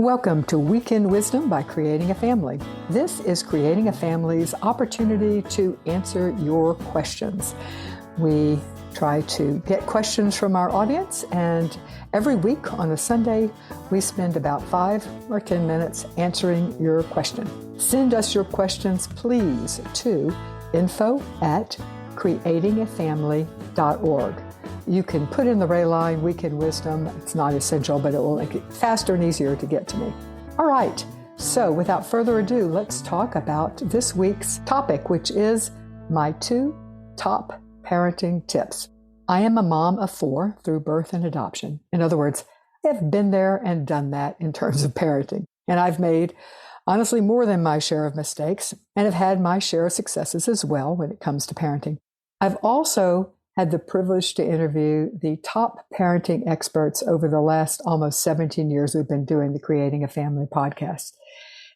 Welcome to Weekend Wisdom by Creating a Family. This is Creating a Family's opportunity to answer your questions. We try to get questions from our audience, and every week on a Sunday, we spend about 5 or 10 minutes answering your question. Send us your questions, please, to info@creatingafamily.org. You can put in the Ray line, Weekend Wisdom. It's not essential, but it will make it faster and easier to get to me. All right, so without further ado, let's talk about this week's topic, which is my 2 top parenting tips. I am a mom of 4 through birth and adoption. In other words, I have been there and done that in terms of parenting. And I've made, honestly, more than my share of mistakes and have had my share of successes as well when it comes to parenting. I've also had the privilege to interview the top parenting experts over the last almost 17 years we've been doing the Creating a Family podcast.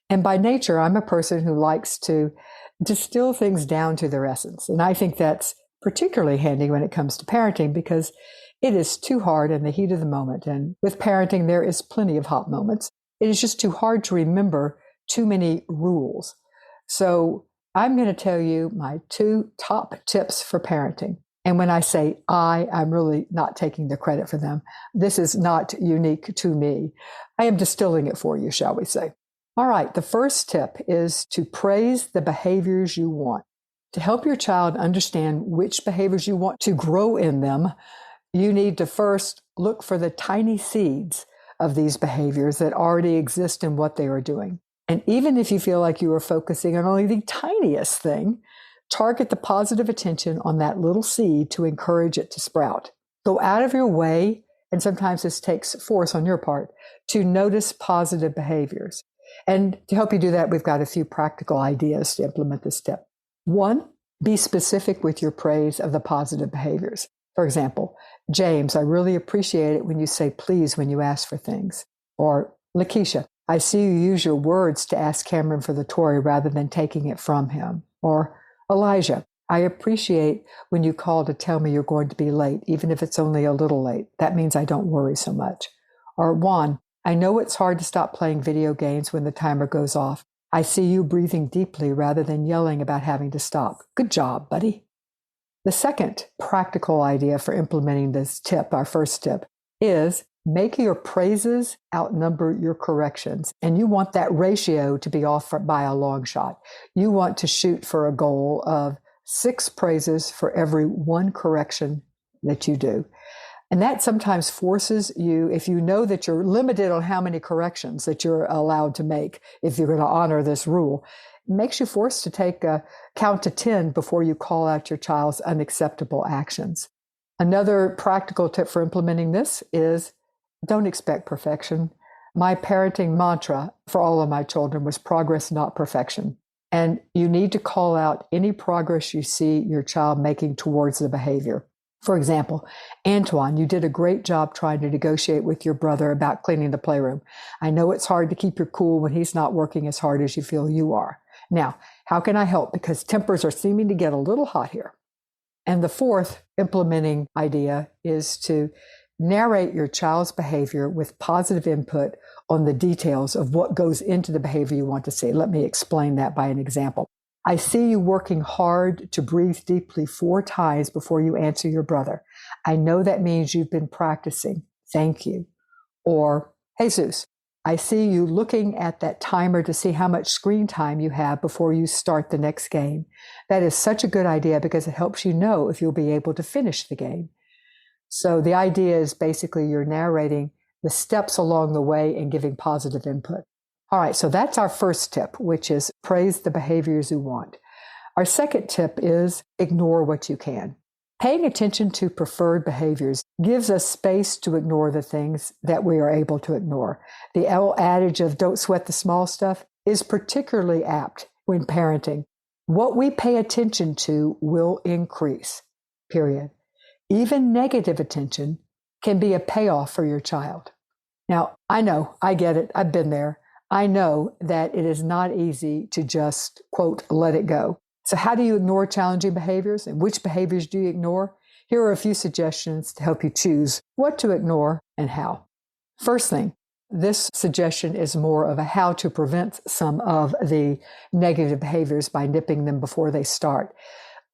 And by nature, I'm a person who likes to distill things down to their essence. And I think that's particularly handy when it comes to parenting because it is too hard in the heat of the moment. And with parenting, there is plenty of hot moments. It is just too hard to remember too many rules. So I'm going to tell you my 2 top tips for parenting. And when I say I'm really not taking the credit for them. This is not unique to me. I am distilling it for you, shall we say. All right, the first tip is to praise the behaviors you want. To help your child understand which behaviors you want to grow in them, you need to first look for the tiny seeds of these behaviors that already exist in what they are doing. And even if you feel like you are focusing on only the tiniest thing, target the positive attention on that little seed to encourage it to sprout. Go out of your way, and sometimes this takes force on your part, to notice positive behaviors. And to help you do that, we've got a few practical ideas to implement this tip. 1, be specific with your praise of the positive behaviors. For example, James, I really appreciate it when you say please when you ask for things. Or Lakeisha, I see you use your words to ask Cameron for the toy rather than taking it from him. Or Elijah, I appreciate when you call to tell me you're going to be late, even if it's only a little late. That means I don't worry so much. Or Juan, I know it's hard to stop playing video games when the timer goes off. I see you breathing deeply rather than yelling about having to stop. Good job, buddy. The second practical idea for implementing this tip, our first tip, is make your praises outnumber your corrections. And you want that ratio to be off by a long shot. You want to shoot for a goal of 6 praises for every 1 correction that you do. And that sometimes forces you, if you know that you're limited on how many corrections that you're allowed to make, if you're going to honor this rule, it makes you forced to take a count to 10 before you call out your child's unacceptable actions. Another practical tip for implementing this is don't expect perfection. My parenting mantra for all of my children was progress, not perfection. And you need to call out any progress you see your child making towards the behavior. For example, Antoine, you did a great job trying to negotiate with your brother about cleaning the playroom. I know it's hard to keep your cool when he's not working as hard as you feel you are. Now, how can I help? Because tempers are seeming to get a little hot here. And the fourth implementing idea is to narrate your child's behavior with positive input on the details of what goes into the behavior you want to see. Let me explain that by an example. I see you working hard to breathe deeply 4 times before you answer your brother. I know that means you've been practicing. Thank you. Or, Jesus, I see you looking at that timer to see how much screen time you have before you start the next game. That is such a good idea because it helps you know if you'll be able to finish the game. So the idea is basically you're narrating the steps along the way and giving positive input. All right, so that's our first tip, which is praise the behaviors you want. Our second tip is ignore what you can. Paying attention to preferred behaviors gives us space to ignore the things that we are able to ignore. The old adage of don't sweat the small stuff is particularly apt when parenting. What we pay attention to will increase, period. Even negative attention can be a payoff for your child. Now, I know, I get it, I've been there. I know that it is not easy to just, quote, let it go. So how do you ignore challenging behaviors, and which behaviors do you ignore? Here are a few suggestions to help you choose what to ignore and how. First thing, This suggestion is more of a how to prevent some of the negative behaviors by nipping them before they start.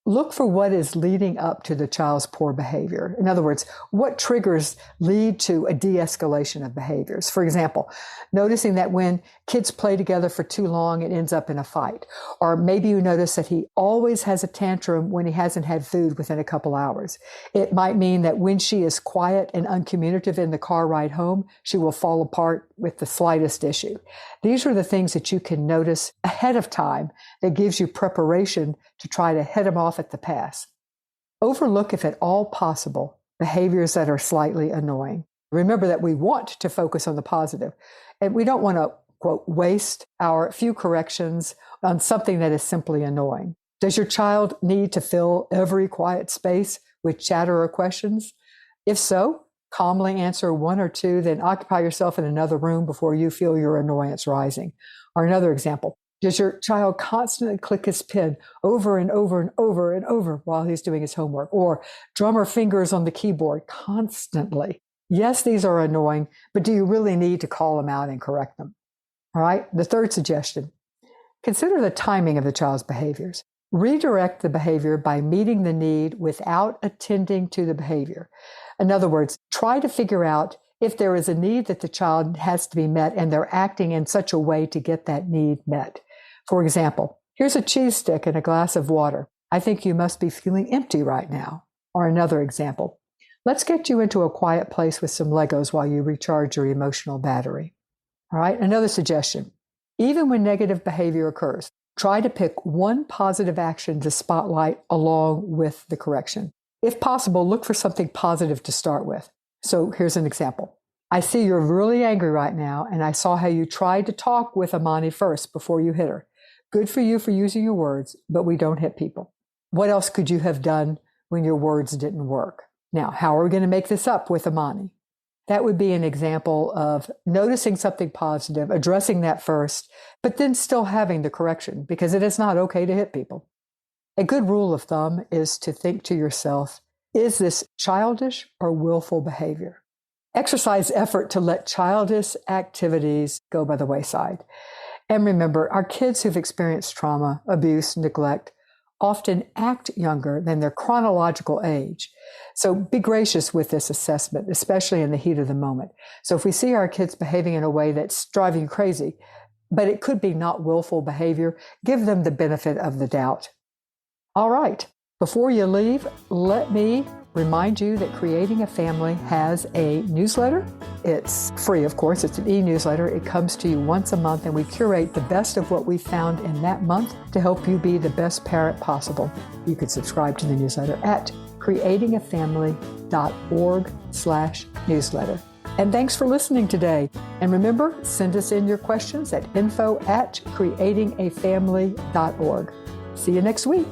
Look for what is leading up to the child's poor behavior. In other words, what triggers lead to a de-escalation of behaviors. For example, noticing that when kids play together for too long, it ends up in a fight. Or maybe you notice that he always has a tantrum when he hasn't had food within a couple hours. It might mean that when she is quiet and uncommunicative in the car ride home, she will fall apart with the slightest issue. These are the things that you can notice ahead of time that gives you preparation to try to head them off at the pass. Overlook, if at all possible, behaviors that are slightly annoying. Remember that we want to focus on the positive, and we don't want to, quote, waste our few corrections on something that is simply annoying. Does your child need to fill every quiet space with chatter or questions? If so, calmly answer one or two, then occupy yourself in another room before you feel your annoyance rising. Or another example, does your child constantly click his pen over and over and over and over while he's doing his homework, or drum her fingers on the keyboard constantly? Yes, these are annoying, but do you really need to call them out and correct them? All right. The third suggestion, consider the timing of the child's behaviors. Redirect the behavior by meeting the need without attending to the behavior. In other words, try to figure out if there is a need that the child has to be met and they're acting in such a way to get that need met. For example, here's a cheese stick and a glass of water. I think you must be feeling empty right now. Or another example, let's get you into a quiet place with some Legos while you recharge your emotional battery. All right, another suggestion. Even when negative behavior occurs, try to pick one positive action to spotlight along with the correction. If possible, look for something positive to start with. So here's an example. I see you're really angry right now, and I saw how you tried to talk with Amani first before you hit her. Good for you for using your words, but we don't hit people. What else could you have done when your words didn't work? Now, how are we going to make this up with Amani? That would be an example of noticing something positive, addressing that first, but then still having the correction, because it is not okay to hit people. A good rule of thumb is to think to yourself, is this childish or willful behavior? Exercise effort to let childish activities go by the wayside. And remember, our kids who've experienced trauma, abuse, neglect, often act younger than their chronological age. So be gracious with this assessment, especially in the heat of the moment. So if we see our kids behaving in a way that's driving you crazy, but it could be not willful behavior, give them the benefit of the doubt. All right. Before you leave, let me remind you that Creating a Family has a newsletter. It's free, of course. It's an e-newsletter. It comes to you once a month, and we curate the best of what we found in that month to help you be the best parent possible. You can subscribe to the newsletter at creatingafamily.org/newsletter. And thanks for listening today. And remember, send us in your questions at info@creatingafamily.org. See you next week.